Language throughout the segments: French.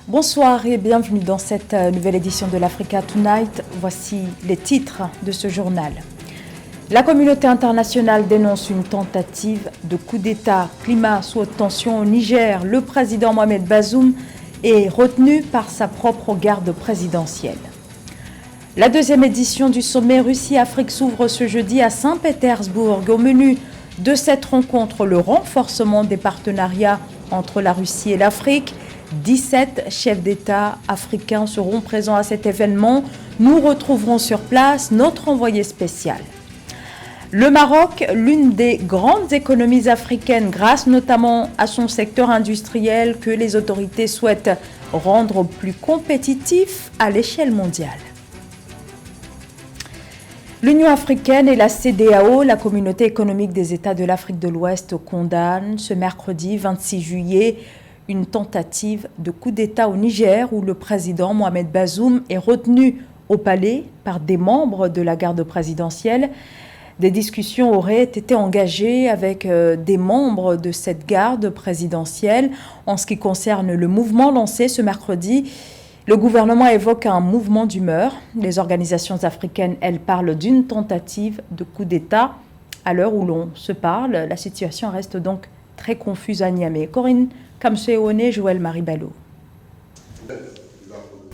Bonsoir et bienvenue dans cette nouvelle édition de l'Africa Tonight. Voici les titres de ce journal. La communauté internationale dénonce une tentative de coup d'État. Climat sous haute tension au Niger. Le président Mohamed Bazoum est retenu par sa propre garde présidentielle. La deuxième édition du sommet Russie-Afrique s'ouvre ce jeudi à Saint-Pétersbourg. Au menu de cette rencontre, le renforcement des partenariats entre la Russie et l'Afrique. 17 chefs d'État africains seront présents à cet événement. Nous retrouverons sur place notre envoyé spécial. Le Maroc, l'une des grandes économies africaines, grâce notamment à son secteur industriel que les autorités souhaitent rendre plus compétitif à l'échelle mondiale. L'Union africaine et la CEDEAO, la communauté économique des États de l'Afrique de l'Ouest, condamnent ce mercredi 26 juillet une tentative de coup d'État au Niger où le président Mohamed Bazoum est retenu au palais par des membres de la garde présidentielle. Des discussions auraient été engagées avec des membres de cette garde présidentielle. En ce qui concerne le mouvement lancé ce mercredi, le gouvernement évoque un mouvement d'humeur. Les organisations africaines, elles, parlent d'une tentative de coup d'État. À l'heure où l'on se parle, la situation reste donc très confuse à Niamey. Corinne Kamseone, Joël Marie-Ballot.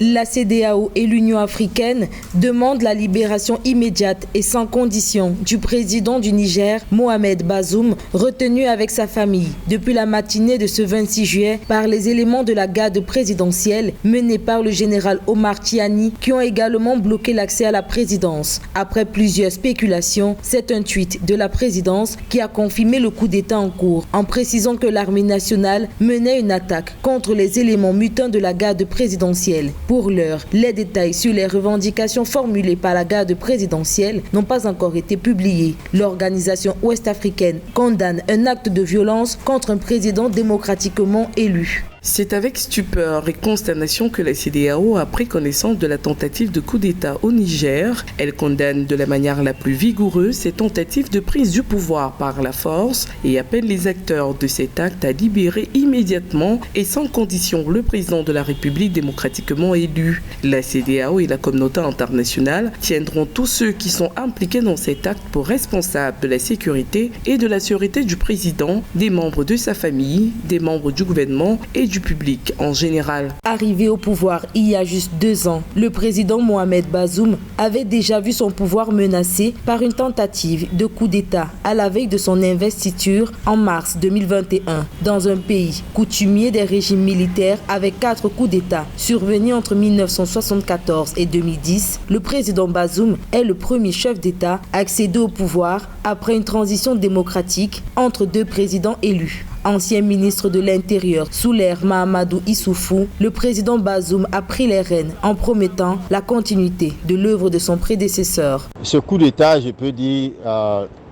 La CEDEAO et l'Union africaine demandent la libération immédiate et sans condition du président du Niger, Mohamed Bazoum, retenu avec sa famille depuis la matinée de ce 26 juillet par les éléments de la garde présidentielle menés par le général Omar Tiani qui ont également bloqué l'accès à la présidence. Après plusieurs spéculations, c'est un tweet de la présidence qui a confirmé le coup d'État en cours en précisant que l'armée nationale menait une attaque contre les éléments mutants de la garde présidentielle. Pour l'heure, les détails sur les revendications formulées par la garde présidentielle n'ont pas encore été publiés. L'organisation ouest-africaine condamne un acte de violence contre un président démocratiquement élu. C'est avec stupeur et consternation que la CEDEAO a pris connaissance de la tentative de coup d'État au Niger. Elle condamne de la manière la plus vigoureuse ces tentatives de prise du pouvoir par la force et appelle les acteurs de cet acte à libérer immédiatement et sans condition le président de la République démocratiquement élu. La CEDEAO et la communauté internationale tiendront tous ceux qui sont impliqués dans cet acte pour responsables de la sécurité et de la sûreté du président, des membres de sa famille, des membres du gouvernement et du public en général. Arrivé au pouvoir il y a juste 2 ans, le président Mohamed Bazoum avait déjà vu son pouvoir menacé par une tentative de coup d'État à la veille de son investiture en mars 2021 dans un pays coutumier des régimes militaires avec 4 coups d'État survenus entre 1974 et 2010. Le président Bazoum est le premier chef d'État à accéder au pouvoir après une transition démocratique entre 2 présidents élus. Ancien ministre de l'Intérieur sous l'ère Mahamadou Issoufou, le président Bazoum a pris les rênes en promettant la continuité de l'œuvre de son prédécesseur. Ce coup d'État, je peux dire,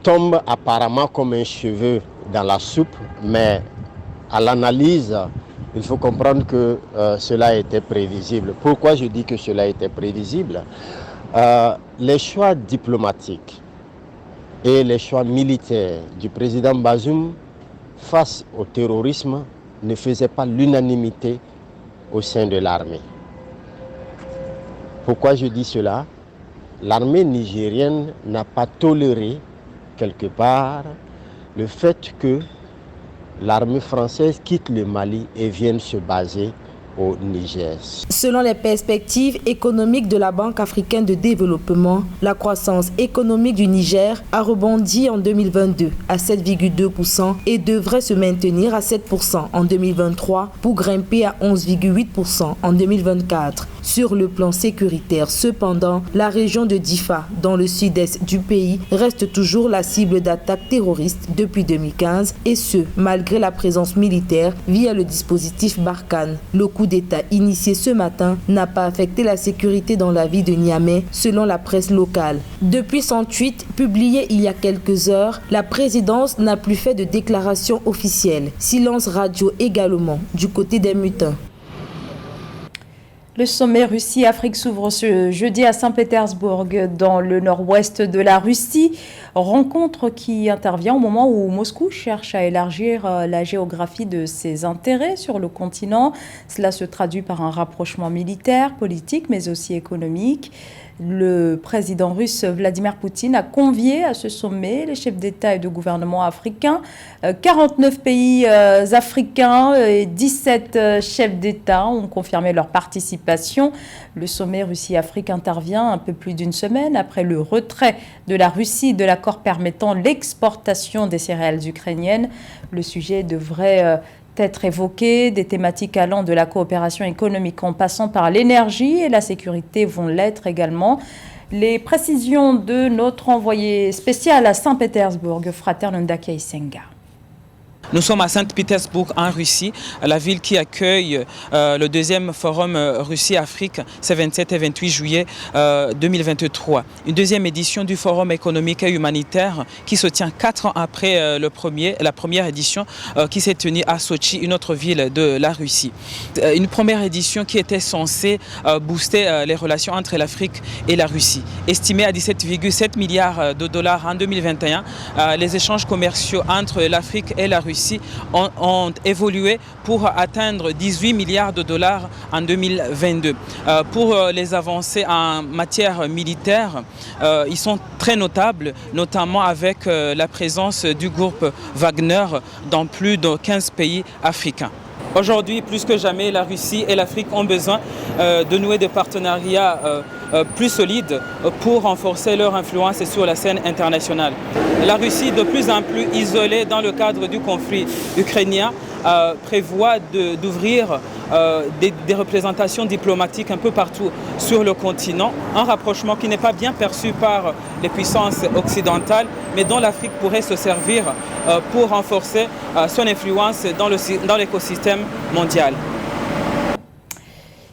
tombe apparemment comme un cheveu dans la soupe, mais à l'analyse, il faut comprendre que cela était prévisible. Pourquoi je dis que cela était prévisible? Les choix diplomatiques et les choix militaires du président Bazoum face au terrorisme ne faisait pas l'unanimité au sein de l'armée. Pourquoi je dis cela? L'armée nigérienne n'a pas toléré quelque part le fait que l'armée française quitte le Mali et vienne se baser au Niger. Selon les perspectives économiques de la Banque africaine de développement, la croissance économique du Niger a rebondi en 2022 à 7,2% et devrait se maintenir à 7% en 2023 pour grimper à 11,8% en 2024. Sur le plan sécuritaire, cependant, la région de Difa, dans le sud-est du pays, reste toujours la cible d'attaques terroristes depuis 2015 et ce, malgré la présence militaire via le dispositif Barkhane. Le coup d'État initié ce matin n'a pas affecté la sécurité dans la ville de Niamey, selon la presse locale. Depuis son tweet publié il y a quelques heures, la présidence n'a plus fait de déclaration officielle. Silence radio également du côté des mutins. Le sommet Russie-Afrique s'ouvre ce jeudi à Saint-Pétersbourg, dans le nord-ouest de la Russie. Rencontre qui intervient au moment où Moscou cherche à élargir la géographie de ses intérêts sur le continent. Cela se traduit par un rapprochement militaire, politique, mais aussi économique. Le président russe Vladimir Poutine a convié à ce sommet les chefs d'État et de gouvernement africains. 49 pays africains et 17 chefs d'État ont confirmé leur participation. Le sommet Russie-Afrique intervient un peu plus d'une semaine après le retrait de la Russie de l'accord permettant l'exportation des céréales ukrainiennes. Le sujet devrait être évoqué, des thématiques allant de la coopération économique en passant par l'énergie et la sécurité vont l'être également. Les précisions de notre envoyé spécial à Saint-Pétersbourg, Frater Ndaka Isenga. Nous sommes à Saint-Pétersbourg en Russie, la ville qui accueille le deuxième forum Russie-Afrique, c'est 27 et 28 juillet 2023. Une deuxième édition du forum économique et humanitaire qui se tient 4 ans après la première édition qui s'est tenue à Sochi, une autre ville de la Russie. Une première édition qui était censée booster les relations entre l'Afrique et la Russie. Estimée à 17,7 milliards de dollars en 2021, les échanges commerciaux entre l'Afrique et la Russie ont évolué pour atteindre 18 milliards de dollars en 2022. Pour les avancées en matière militaire, ils sont très notables, notamment avec la présence du groupe Wagner dans plus de 15 pays africains. Aujourd'hui, plus que jamais, la Russie et l'Afrique ont besoin de nouer des partenariats plus solides pour renforcer leur influence sur la scène internationale. La Russie, de plus en plus isolée dans le cadre du conflit ukrainien, prévoit d'ouvrir des représentations diplomatiques un peu partout sur le continent, un rapprochement qui n'est pas bien perçu par les puissances occidentales, mais dont l'Afrique pourrait se servir pour renforcer son influence dans l'écosystème mondial.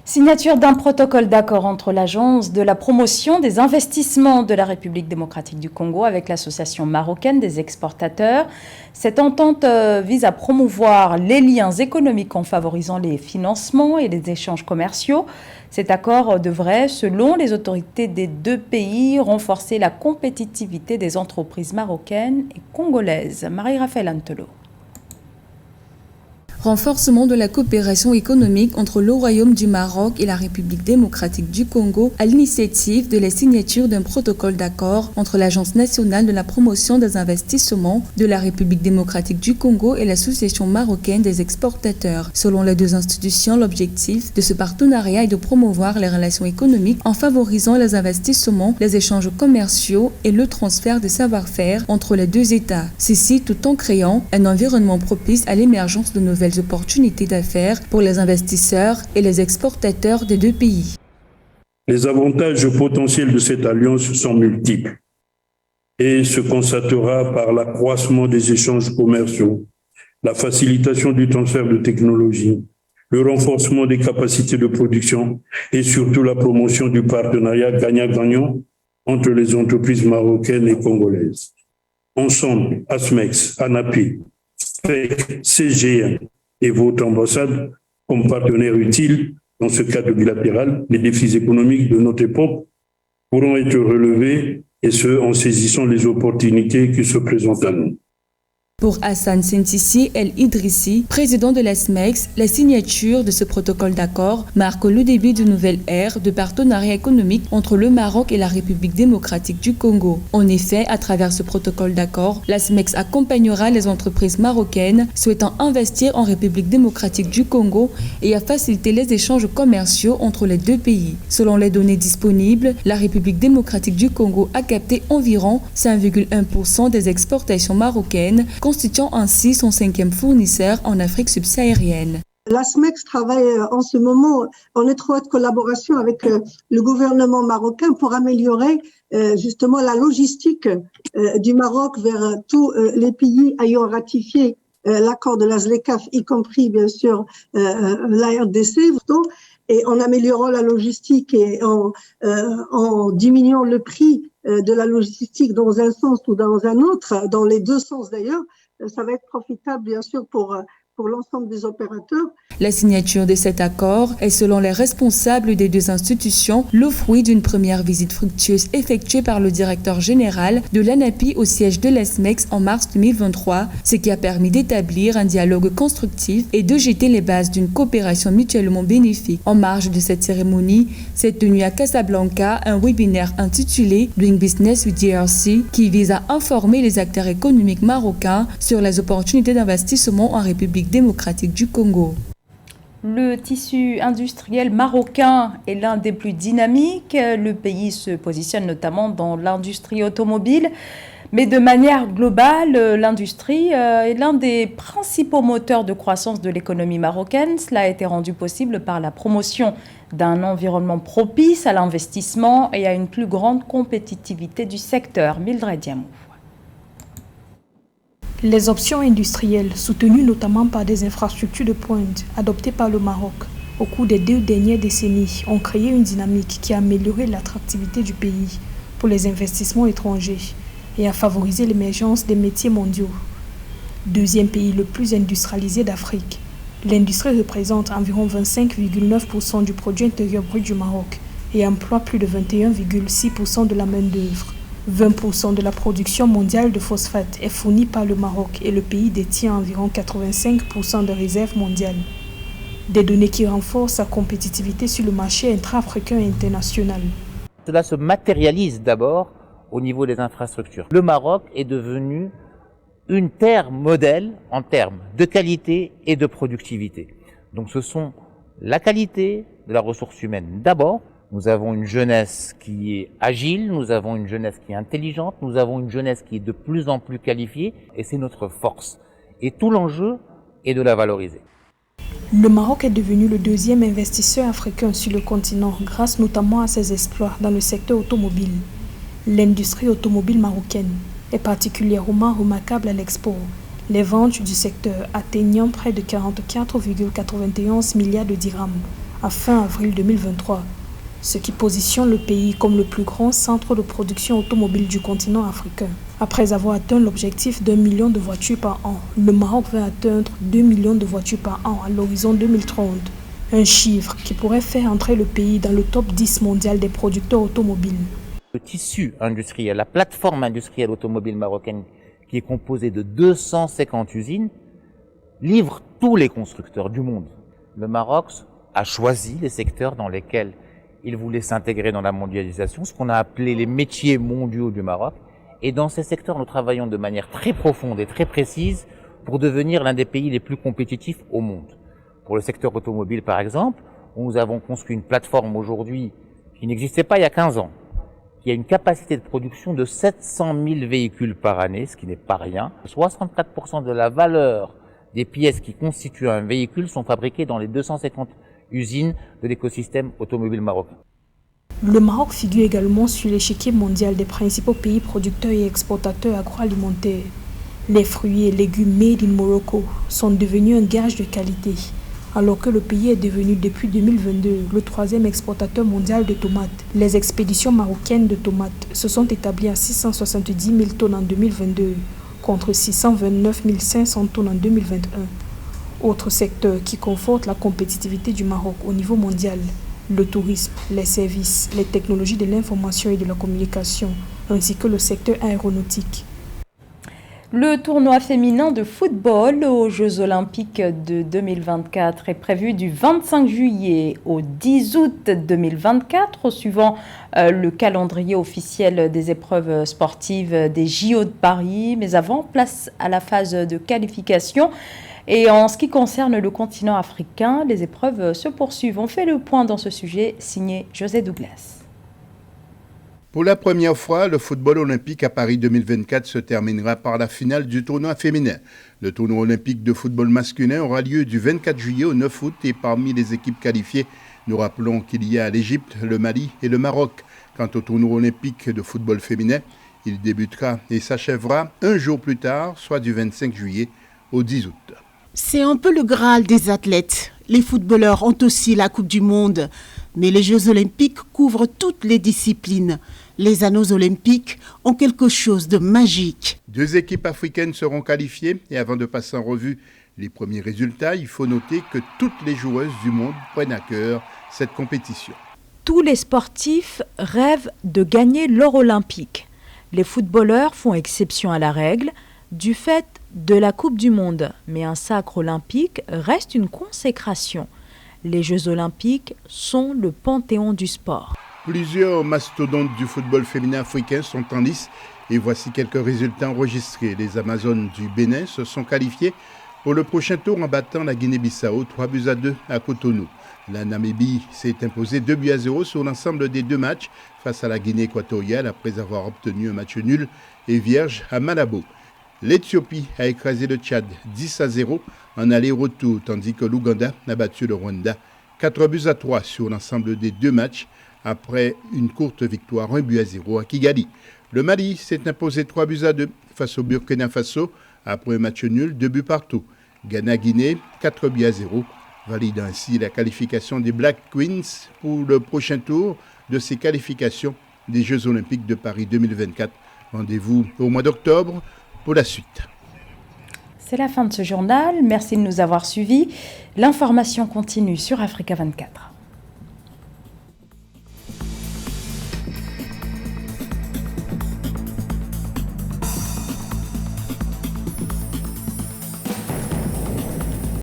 Signature d'un protocole d'accord entre l'Agence de la promotion des investissements de la République démocratique du Congo avec l'Association marocaine des exportateurs. Cette entente vise à promouvoir les liens économiques en favorisant les financements et les échanges commerciaux. Cet accord devrait, selon les autorités des deux pays, renforcer la compétitivité des entreprises marocaines et congolaises. Marie-Raphaël Antelo. Renforcement de la coopération économique entre le Royaume du Maroc et la République démocratique du Congo à l'initiative de la signature d'un protocole d'accord entre l'Agence nationale de la promotion des investissements de la République démocratique du Congo et l'Association marocaine des exportateurs. Selon les deux institutions, l'objectif de ce partenariat est de promouvoir les relations économiques en favorisant les investissements, les échanges commerciaux et le transfert de savoir-faire entre les deux États. Ceci tout en créant un environnement propice à l'émergence de nouvelles opportunités d'affaires pour les investisseurs et les exportateurs des deux pays. Les avantages potentiels de cette alliance sont multiples et se constatera par l'accroissement des échanges commerciaux, la facilitation du transfert de technologies, le renforcement des capacités de production et surtout la promotion du partenariat gagnant-gagnant entre les entreprises marocaines et congolaises. Ensemble, ASMEX, ANAPI, FEC, CGM et votre ambassade, comme partenaires utiles dans ce cadre bilatéral, les défis économiques de notre époque pourront être relevés, et ce, en saisissant les opportunités qui se présentent à nous. Pour Hassan Sentisi El Idrissi, président de l'ASMEX, la signature de ce protocole d'accord marque le début d'une nouvelle ère de partenariat économique entre le Maroc et la République démocratique du Congo. En effet, à travers ce protocole d'accord, l'ASMEX accompagnera les entreprises marocaines souhaitant investir en République démocratique du Congo et à faciliter les échanges commerciaux entre les deux pays. Selon les données disponibles, la République démocratique du Congo a capté environ 5,1% des exportations marocaines, constituant ainsi son 5e fournisseur en Afrique subsaharienne. L'ASMEX travaille en ce moment en étroite collaboration avec le gouvernement marocain pour améliorer justement la logistique du Maroc vers tous les pays ayant ratifié l'accord de la ZLECAf, y compris bien sûr la RDC, et en améliorant la logistique et en diminuant le prix de la logistique dans un sens ou dans un autre, dans les deux sens d'ailleurs, ça va être profitable bien sûr pour pour l'ensemble des opérateurs. La signature de cet accord est, selon les responsables des deux institutions, le fruit d'une première visite fructueuse effectuée par le directeur général de l'ANAPI au siège de l'ESMEX en mars 2023, ce qui a permis d'établir un dialogue constructif et de jeter les bases d'une coopération mutuellement bénéfique. En marge de cette cérémonie, s'est tenu à Casablanca un webinaire intitulé Doing Business with DRC qui vise à informer les acteurs économiques marocains sur les opportunités d'investissement en République démocratique du Congo. Le tissu industriel marocain est l'un des plus dynamiques. Le pays se positionne notamment dans l'industrie automobile. Mais de manière globale, l'industrie est l'un des principaux moteurs de croissance de l'économie marocaine. Cela a été rendu possible par la promotion d'un environnement propice à l'investissement et à une plus grande compétitivité du secteur. Mildred Diamou. Les options industrielles, soutenues notamment par des infrastructures de pointe adoptées par le Maroc au cours des 2 dernières décennies, ont créé une dynamique qui a amélioré l'attractivité du pays pour les investissements étrangers et a favorisé l'émergence des métiers mondiaux. Deuxième pays le plus industrialisé d'Afrique, l'industrie représente environ 25,9% du produit intérieur brut du Maroc et emploie plus de 21,6% de la main-d'œuvre. 20% de la production mondiale de phosphate est fournie par le Maroc et le pays détient environ 85% de réserves mondiales. Des données qui renforcent sa compétitivité sur le marché intra-africain et international. Cela se matérialise d'abord au niveau des infrastructures. Le Maroc est devenu une terre modèle en termes de qualité et de productivité. Donc ce sont la qualité de la ressource humaine d'abord. Nous avons une jeunesse qui est agile, nous avons une jeunesse qui est intelligente, nous avons une jeunesse qui est de plus en plus qualifiée et c'est notre force. Et tout l'enjeu est de la valoriser. Le Maroc est devenu le 2e investisseur africain sur le continent grâce notamment à ses exploits dans le secteur automobile. L'industrie automobile marocaine est particulièrement remarquable à l'export, les ventes du secteur atteignant près de 44,91 milliards de dirhams à fin avril 2023. Ce qui positionne le pays comme le plus grand centre de production automobile du continent africain. Après avoir atteint l'objectif d'1 million de voitures par an, le Maroc va atteindre 2 millions de voitures par an à l'horizon 2030. Un chiffre qui pourrait faire entrer le pays dans le top 10 mondial des producteurs automobiles. Le tissu industriel, la plateforme industrielle automobile marocaine, qui est composée de 250 usines, livre tous les constructeurs du monde. Le Maroc a choisi les secteurs dans lesquels il voulait s'intégrer dans la mondialisation, ce qu'on a appelé les métiers mondiaux du Maroc. Et dans ces secteurs, nous travaillons de manière très profonde et très précise pour devenir l'un des pays les plus compétitifs au monde. Pour le secteur automobile, par exemple, nous avons construit une plateforme aujourd'hui qui n'existait pas il y a 15 ans, qui a une capacité de production de 700 000 véhicules par année, ce qui n'est pas rien. 64% de la valeur des pièces qui constituent un véhicule sont fabriquées dans les 250 usines de l'écosystème automobile marocain. Le Maroc figure également sur l'échiquier mondial des principaux pays producteurs et exportateurs agroalimentaires. Les fruits et légumes made in Morocco sont devenus un gage de qualité, alors que le pays est devenu depuis 2022 le 3e exportateur mondial de tomates. Les expéditions marocaines de tomates se sont établies à 670 000 tonnes en 2022, contre 629 500 tonnes en 2021. Autre secteur qui conforte la compétitivité du Maroc au niveau mondial, le tourisme, les services, les technologies de l'information et de la communication, ainsi que le secteur aéronautique. Le tournoi féminin de football aux Jeux Olympiques de 2024 est prévu du 25 juillet au 10 août 2024, suivant le calendrier officiel des épreuves sportives des JO de Paris. Mais avant, place à la phase de qualification. Et en ce qui concerne le continent africain, les épreuves se poursuivent. On fait le point dans ce sujet, signé José Douglas. Pour la première fois, le football olympique à Paris 2024 se terminera par la finale du tournoi féminin. Le tournoi olympique de football masculin aura lieu du 24 juillet au 9 août et parmi les équipes qualifiées, nous rappelons qu'il y a l'Égypte, le Mali et le Maroc. Quant au tournoi olympique de football féminin, il débutera et s'achèvera un jour plus tard, soit du 25 juillet au 10 août. C'est un peu le Graal des athlètes. Les footballeurs ont aussi la Coupe du Monde. Mais les Jeux Olympiques couvrent toutes les disciplines. Les anneaux olympiques ont quelque chose de magique. 2 équipes africaines seront qualifiées et avant de passer en revue Les premiers résultats, il faut noter que toutes les joueuses du monde prennent à cœur cette compétition. Tous les sportifs rêvent de gagner l'or olympique. Les footballeurs font exception à la règle du fait de la Coupe du Monde. Mais un sacre olympique reste une consécration. Les Jeux olympiques sont le panthéon du sport. Plusieurs mastodontes du football féminin africain sont en lice et voici quelques résultats enregistrés. Les Amazones du Bénin se sont qualifiées pour le prochain tour en battant la Guinée-Bissau 3-2 à Cotonou. La Namibie s'est imposée 2-0 sur l'ensemble des 2 matchs face à la Guinée équatoriale après avoir obtenu un match nul et vierge à Malabo. L'Éthiopie a écrasé le Tchad 10-0 en aller-retour, tandis que l'Ouganda a battu le Rwanda 4-3 sur l'ensemble des 2 matchs après une courte victoire 1-0 à Kigali. Le Mali s'est imposé 3-2 face au Burkina Faso après un match nul, 2 buts partout. Ghana-Guinée 4-0, valide ainsi la qualification des Black Queens pour le prochain tour de ces qualifications des Jeux Olympiques de Paris 2024. Rendez-vous au mois d'octobre pour la suite. C'est la fin de ce journal. Merci de nous avoir suivis. L'information continue sur Africa 24.